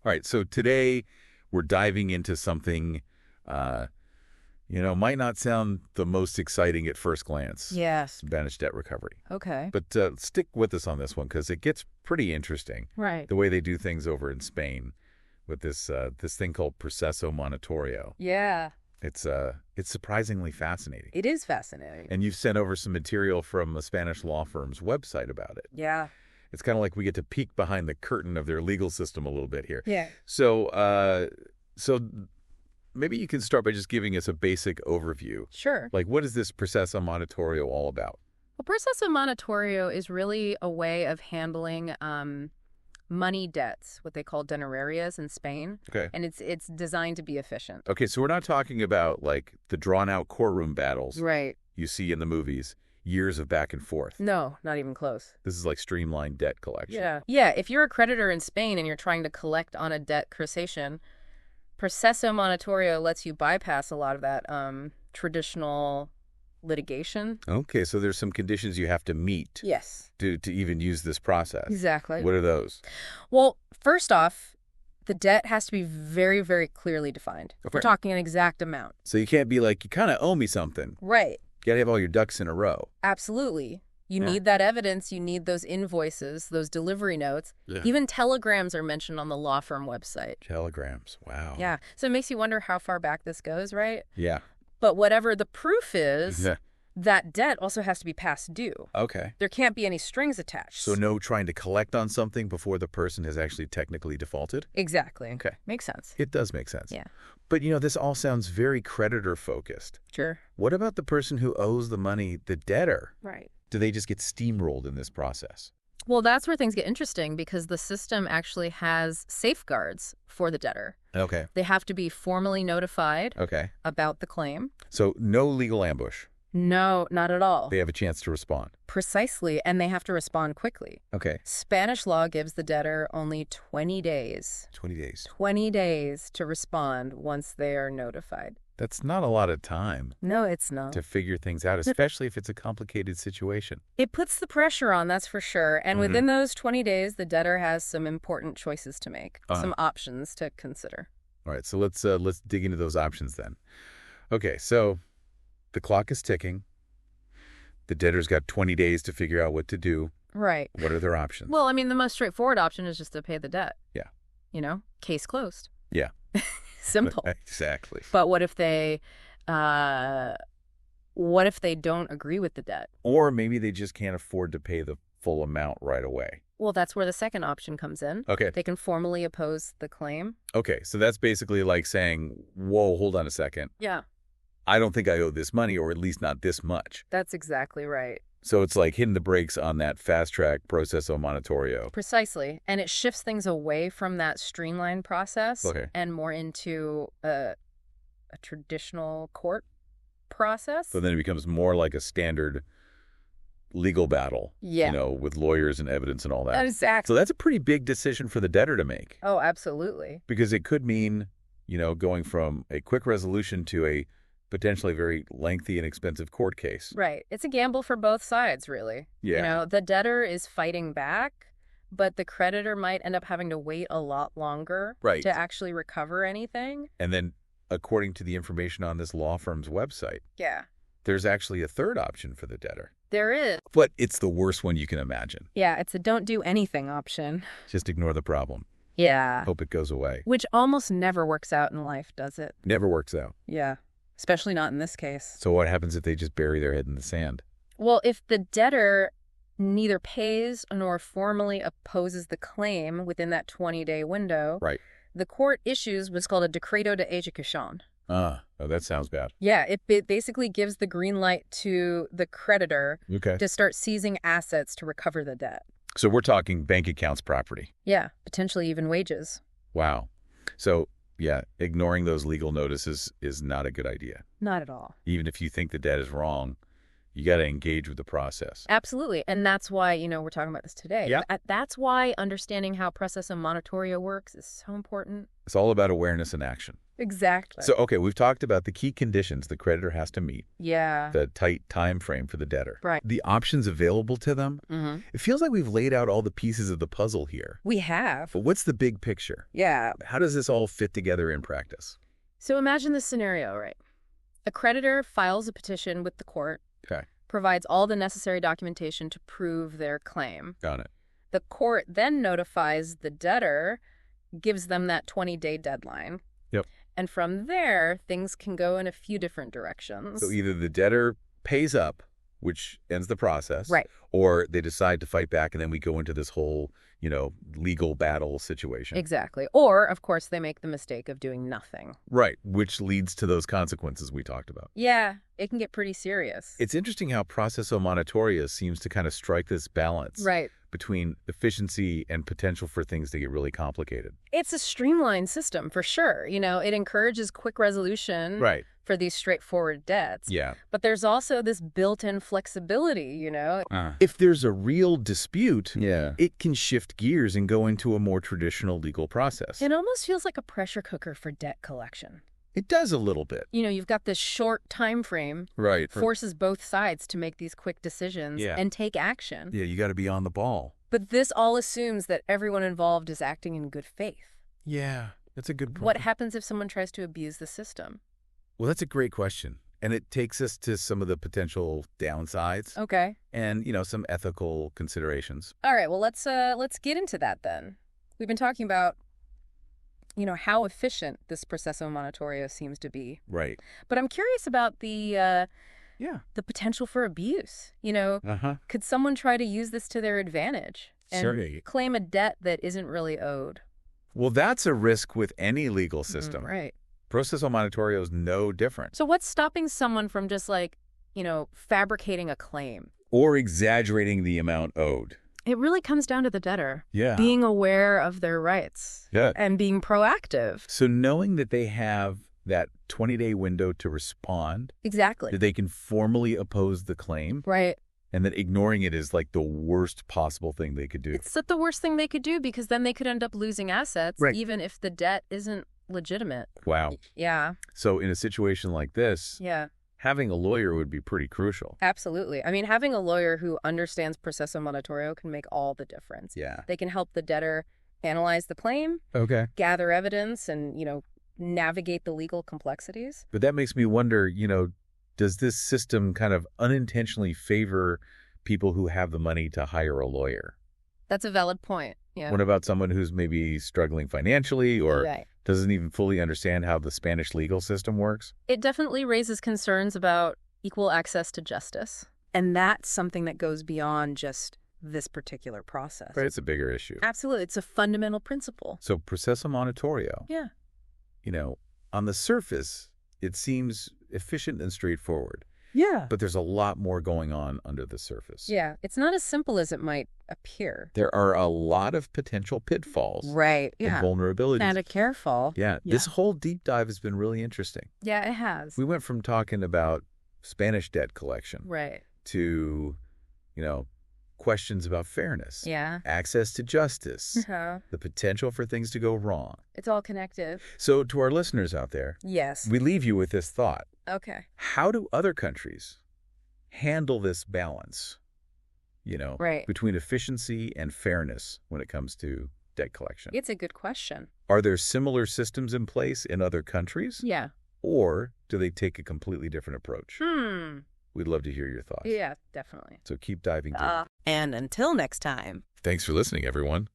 All right, so today we're diving into something, might not sound the most exciting at first glance. Yes. Spanish debt recovery. Okay. But stick with us on this one because it gets pretty interesting. Right. The way they do things over in Spain with this thing called proceso monitorio. Yeah. It's surprisingly fascinating. It is fascinating. And you've sent over some material from a Spanish law firm's website about it. Yeah. It's kind of like we get to peek behind the curtain of their legal system a little bit here. Yeah. So maybe you can start by just giving us a basic overview. Sure. Like, what is this proceso monitorio all about? Well, proceso monitorio is really a way of handling money debts, what they call dinerarias in Spain. Okay. And it's designed to be efficient. Okay, so we're not talking about, like, the drawn-out courtroom battles Right. you see in the movies, years of back and forth. No, not even close. This is like streamlined debt collection. Yeah. Yeah, if you're a creditor in Spain and you're trying to collect on a debt cessation, proceso monitorio lets you bypass a lot of that traditional litigation. Okay, so there's some conditions you have to meet Yes. to even use this process. Exactly. What are those? Well, first off, the debt has to be very, very clearly defined. Okay. We're talking an exact amount. So you can't be like, you kind of owe me something. Right. You got to have all your ducks in a row. Absolutely. You Yeah. need that evidence. You need those invoices, those delivery notes. Yeah. Even telegrams are mentioned on the law firm website. Telegrams. Wow. Yeah. So it makes you wonder how far back this goes, right? Yeah. But whatever the proof is, Yeah. that debt also has to be past due. Okay. There can't be any strings attached. So no trying to collect on something before the person has actually technically defaulted? Exactly. Okay. Makes sense. It does make sense. Yeah. But, this all sounds very creditor-focused. Sure. What about the person who owes the money, the debtor? Right. Do they just get steamrolled in this process? Well, that's where things get interesting because the system actually has safeguards for the debtor. Okay. They have to be formally notified Okay. about the claim. So no legal ambush. No, not at all. They have a chance to respond. Precisely, and they have to respond quickly. Okay. Spanish law gives the debtor only 20 days. 20 days. 20 days to respond once they are notified. That's not a lot of time No, it's not. to figure things out, especially if it's a complicated situation. It puts the pressure on, that's for sure. And within those 20 days, the debtor has some important choices to make, some options to consider. All right, so let's dig into those options then. Okay, so the clock is ticking. The debtor's got 20 days to figure out what to do. Right. What are their options? Well, I mean, the most straightforward option is just to pay the debt. Yeah. Case closed. Yeah. Simple. Exactly. But what if they don't agree with the debt? Or maybe they just can't afford to pay the full amount right away. Well, that's where the second option comes in. Okay. They can formally oppose the claim. Okay, so that's basically like saying, whoa, hold on a second. Yeah. I don't think I owe this money, or at least not this much. That's exactly right. So it's like hitting the brakes on that fast-track proceso monitorio. Precisely. And it shifts things away from that streamlined process and more into a traditional court process. So then it becomes more like a standard legal battle, with lawyers and evidence and all that. Exactly. So that's a pretty big decision for the debtor to make. Oh, absolutely. Because it could mean, going from a quick resolution to a potentially very lengthy and expensive court case. Right. It's a gamble for both sides, really. Yeah. The debtor is fighting back, but the creditor might end up having to wait a lot longer to actually recover anything. And then, according to the information on this law firm's website, there's actually a third option for the debtor. There is. But it's the worst one you can imagine. Yeah, it's a don't do anything option. Just ignore the problem. Yeah. Hope it goes away. Which almost never works out in life, does it? Never works out. Yeah. Especially not in this case. So what happens if they just bury their head in the sand? Well, if the debtor neither pays nor formally opposes the claim within that 20-day window, the court issues what's called a decreto de ejecución. Oh, that sounds bad. Yeah, it basically gives the green light to the creditor to start seizing assets to recover the debt. So we're talking bank accounts, property. Yeah, potentially even wages. Wow. So, yeah, ignoring those legal notices is not a good idea. Not at all. Even if you think the debt is wrong, You got to engage with the process. Absolutely. And that's why, we're talking about this today. Yeah. That's why understanding how processo monitorio works is so important. It's all about awareness and action. Exactly. So, okay, we've talked about the key conditions the creditor has to meet. Yeah. The tight time frame for the debtor. Right. The options available to them. Mm-hmm. It feels like we've laid out all the pieces of the puzzle here. We have. But what's the big picture? Yeah. How does this all fit together in practice? So imagine this scenario, right? A creditor files a petition with the court. Okay. Provides all the necessary documentation to prove their claim. Got it. The court then notifies the debtor, gives them that 20-day deadline. Yep. And from there, things can go in a few different directions. So either the debtor pays up, which ends the process, right, or they decide to fight back, and then we go into this whole, legal battle situation. Exactly. Or, of course, they make the mistake of doing nothing. Right, which leads to those consequences we talked about. Yeah, it can get pretty serious. It's interesting how processo monitoria seems to kind of strike this balance. Right. Between efficiency and potential for things to get really complicated. It's a streamlined system, for sure. It encourages quick resolution for these straightforward debts. Yeah. But there's also this built-in flexibility, If there's a real dispute, it can shift gears and go into a more traditional legal process. It almost feels like a pressure cooker for debt collection. It does a little bit. You've got this short time frame. Right. Forces both sides to make these quick decisions and take action. Yeah, you got to be on the ball. But this all assumes that everyone involved is acting in good faith. Yeah, that's a good point. What happens if someone tries to abuse the system? Well, that's a great question. And it takes us to some of the potential downsides. Okay. And, some ethical considerations. All right, well, let's get into that then. We've been talking about how efficient this processo monitorio seems to be. Right. But I'm curious about the potential for abuse. Could someone try to use this to their advantage and claim a debt that isn't really owed? Well, that's a risk with any legal system. Right. Processo monitorio is no different. So what's stopping someone from just fabricating a claim? Or exaggerating the amount owed. It really comes down to the debtor. Yeah. Being aware of their rights. Yeah. And being proactive. So knowing that they have that 20-day window to respond. Exactly. That they can formally oppose the claim. Right. And that ignoring it is like the worst possible thing they could do. It's the worst thing they could do because then they could end up losing assets, even if the debt isn't legitimate. Wow. Yeah. So in a situation like this, having a lawyer would be pretty crucial. Absolutely. I mean, having a lawyer who understands processo monitorio can make all the difference. Yeah. They can help the debtor analyze the claim, gather evidence, and, navigate the legal complexities. But that makes me wonder, does this system kind of unintentionally favor people who have the money to hire a lawyer? That's a valid point. Yeah. What about someone who's maybe struggling financially or doesn't even fully understand how the Spanish legal system works? It definitely raises concerns about equal access to justice. And that's something that goes beyond just this particular process. Right, it's a bigger issue. Absolutely. It's a fundamental principle. So processo monitorio. Yeah. On the surface, it seems efficient and straightforward. Yeah. But there's a lot more going on under the surface. Yeah. It's not as simple as it might appear. There are a lot of potential pitfalls. Right. And vulnerabilities. And careful. Yeah. This whole deep dive has been really interesting. Yeah, it has. We went from talking about Spanish debt collection. Right. To, questions about fairness. Yeah. Access to justice. The potential for things to go wrong. It's all connected. So to our listeners out there. Yes. We leave you with this thought. Okay. How do other countries handle this balance, between efficiency and fairness when it comes to debt collection? It's a good question. Are there similar systems in place in other countries? Yeah. Or do they take a completely different approach? We'd love to hear your thoughts. Yeah, definitely. So keep diving deep. And until next time. Thanks for listening, everyone.